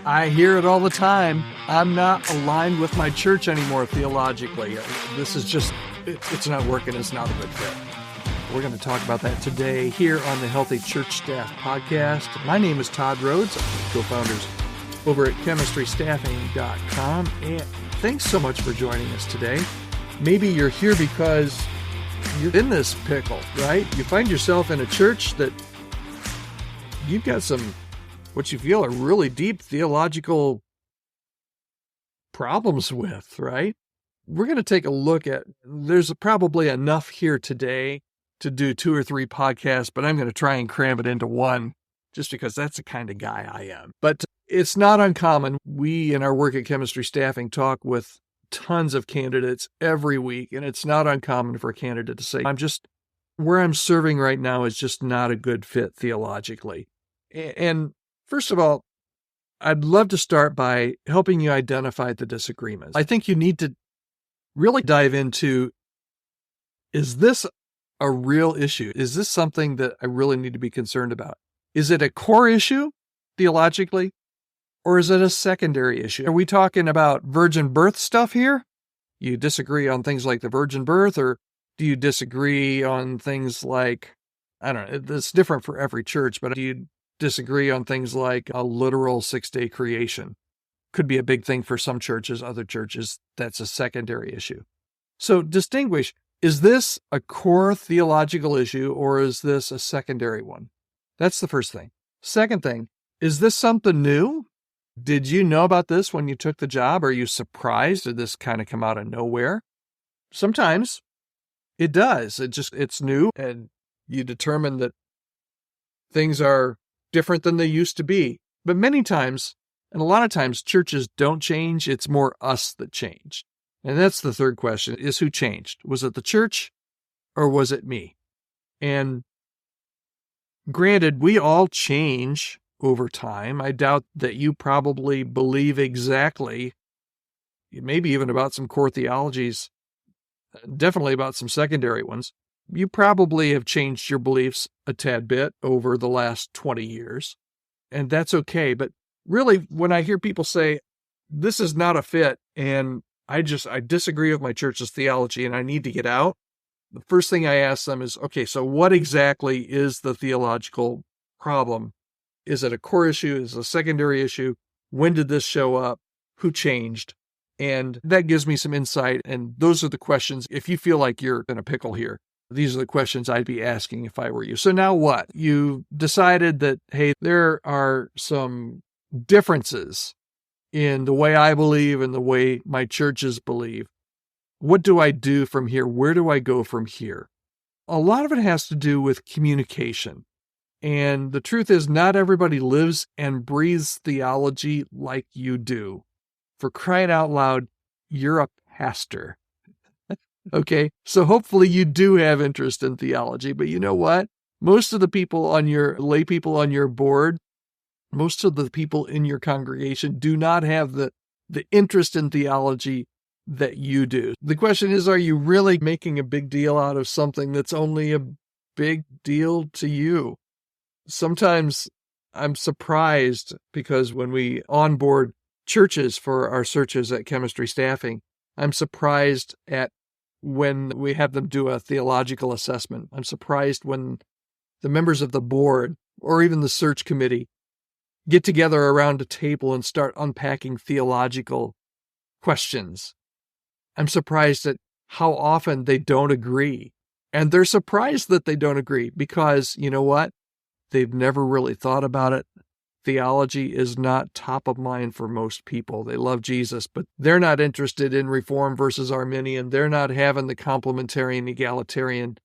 I hear it all the time. I'm not aligned with my church anymore theologically. This is just, it's not working. It's not a good fit. We're going to talk about that today here on the Healthy Church Staff Podcast. My name is Todd Rhodes, co-founders over at chemistrystaffing.com. And thanks so much for joining us today. Maybe you're here because you're in this pickle, right? You find yourself in a church that you've got some, what you feel are really deep theological problems with, right? We're going to take a look at, there's probably enough here today to do 2 or 3 podcasts, but I'm going to try and cram it into one just because that's the kind of guy I am. But it's not uncommon. We, in our work at Chemistry Staffing, talk with tons of candidates every week, and it's not uncommon for a candidate to say, where I'm serving right now is just not a good fit theologically. And first of all, I'd love to start by helping you identify the disagreements. I think you need to really dive into, is this a real issue? Is this something that I really need to be concerned about? Is it a core issue theologically, or is it a secondary issue? Are we talking about virgin birth stuff here? You disagree on things like the virgin birth, or do you disagree on things like, I don't know, it's different for every church, but do you disagree on things like a literal 6-day creation? Could be a big thing for some churches, other churches, that's a secondary issue. So distinguish, is this a core theological issue or is this a secondary one? That's the first thing. Second thing, is this something new? Did you know about this when you took the job? Are you surprised? Did this kind of come out of nowhere? Sometimes it does. It's new, and you determine that things are different than they used to be. But many times, and a lot of times, churches don't change. It's more us that change. And that's the third question, is who changed? Was it the church or was it me? And granted, we all change over time. I doubt that you probably believe exactly, maybe even about some core theologies, definitely about some secondary ones. You probably have changed your beliefs a tad bit over the last 20 years, and that's okay. But really, when I hear people say, this is not a fit, and I disagree with my church's theology and I need to get out, the first thing I ask them is, okay, so what exactly is the theological problem? Is it a core issue? Is it a secondary issue? When did this show up? Who changed? And that gives me some insight. And those are the questions, if you feel like you're in a pickle here, these are the questions I'd be asking if I were you. So now what? You decided that, hey, there are some differences in the way I believe and the way my churches believe. What do I do from here? Where do I go from here? A lot of it has to do with communication. And the truth is, not everybody lives and breathes theology like you do. For crying out loud, you're a pastor. Okay, so hopefully you do have interest in theology, but you know what? Most of the people on your lay people on your board, most of the people in your congregation do not have the interest in theology that you do. The question is, are you really making a big deal out of something that's only a big deal to you? Sometimes I'm surprised because when we onboard churches for our searches at Chemistry Staffing, I'm surprised at when we have them do a theological assessment. I'm surprised when the members of the board or even the search committee get together around a table and start unpacking theological questions. I'm surprised at how often they don't agree. And they're surprised that they don't agree because, you know what? They've never really thought about it. Theology is not top of mind for most people. They love Jesus, but they're not interested in Reform versus Arminian. They're not having the complementarian, egalitarian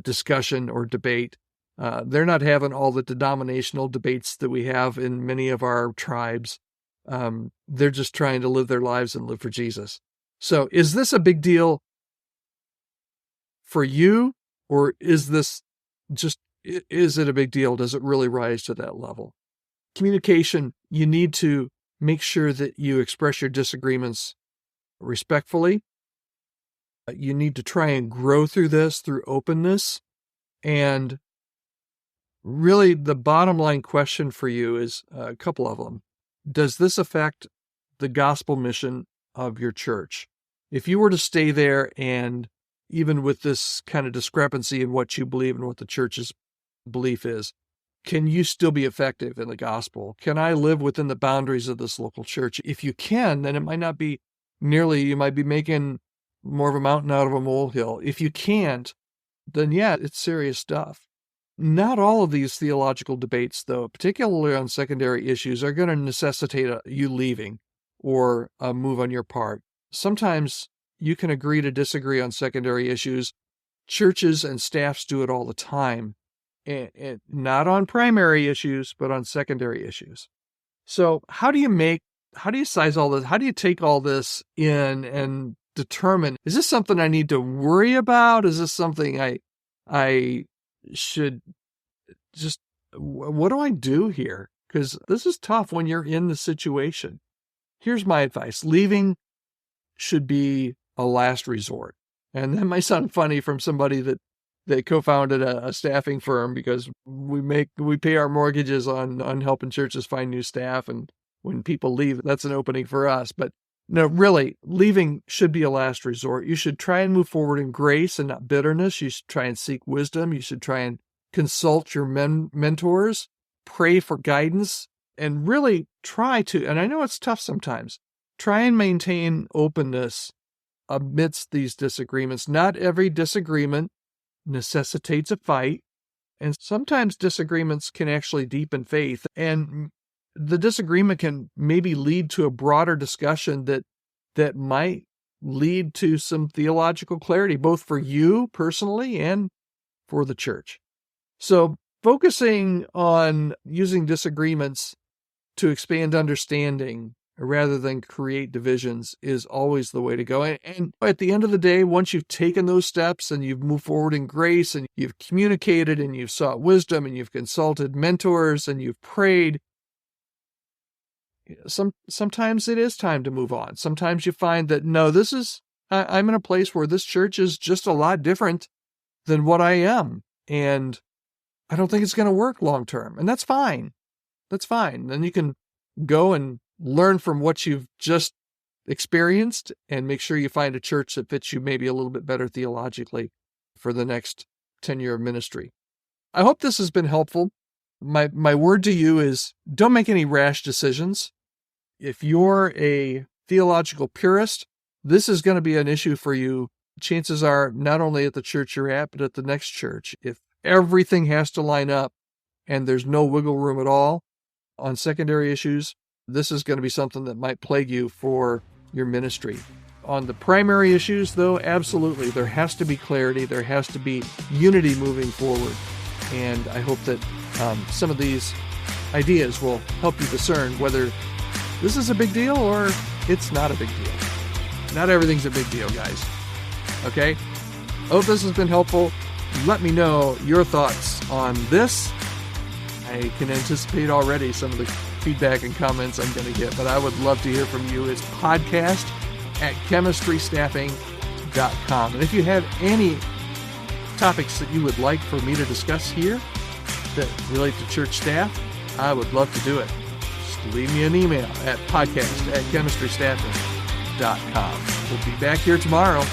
discussion or debate. They're not having all the denominational debates that we have in many of our tribes. They're just trying to live their lives and live for Jesus. So is this a big deal for you, or is it a big deal? Does it really rise to that level? Communication, you need to make sure that you express your disagreements respectfully. You need to try and grow through this through openness. And really, the bottom line question for you is a couple of them. does this affect the gospel mission of your church? If you were to stay there, and even with this kind of discrepancy in what you believe and what the church's belief is, can you still be effective in the gospel? Can I live within the boundaries of this local church? If you can, then it might not be you might be making more of a mountain out of a molehill. If you can't, then yeah, it's serious stuff. Not all of these theological debates, though, particularly on secondary issues, are going to necessitate you leaving or a move on your part. Sometimes you can agree to disagree on secondary issues. Churches and staffs do it all the time, and not on primary issues, but on secondary issues. So how do you size all this? How do you take all this in and determine, is this something I need to worry about? Is this something I should just, what do I do here? Because this is tough when you're in the situation. Here's my advice. Leaving should be a last resort. And that might sound funny from somebody that co-founded a staffing firm, because we pay our mortgages on helping churches find new staff. And when people leave, that's an opening for us. But no, really, leaving should be a last resort. You should try and move forward in grace and not bitterness. You should try and seek wisdom. You should try and consult your mentors, pray for guidance, and really try to, and I know it's tough sometimes, try and maintain openness amidst these disagreements. Not every disagreement necessitates a fight, and sometimes disagreements can actually deepen faith, and the disagreement can maybe lead to a broader discussion that might lead to some theological clarity, both for you personally and for the church. So focusing on using disagreements to expand understanding rather than create divisions is always the way to go. And at the end of the day, once you've taken those steps and you've moved forward in grace and you've communicated and you've sought wisdom and you've consulted mentors and you've prayed, sometimes it is time to move on. Sometimes you find that, no, I'm in a place where this church is just a lot different than what I am. And I don't think it's going to work long term. And that's fine. That's fine. Then you can go and learn from what you've just experienced and make sure you find a church that fits you maybe a little bit better theologically for the next tenure of ministry. I hope this has been helpful. My word to you is, don't make any rash decisions. If you're a theological purist, this is going to be an issue for you. Chances are not only at the church you're at, but at the next church. If everything has to line up and there's no wiggle room at all on secondary issues, this is going to be something that might plague you for your ministry. On the primary issues, though, absolutely, there has to be clarity. There has to be unity moving forward. And I hope that some of these ideas will help you discern whether this is a big deal or it's not a big deal. Not everything's a big deal, guys. Okay? I hope this has been helpful. Let me know your thoughts on this. I can anticipate already some of the feedback and comments I'm going to get, but I would love to hear from you. It's podcast@chemistrystaffing.com. And if you have any topics that you would like for me to discuss here that relate to church staff, I would love to do it. Just leave me an email at podcast@chemistrystaffing.com. We'll be back here tomorrow.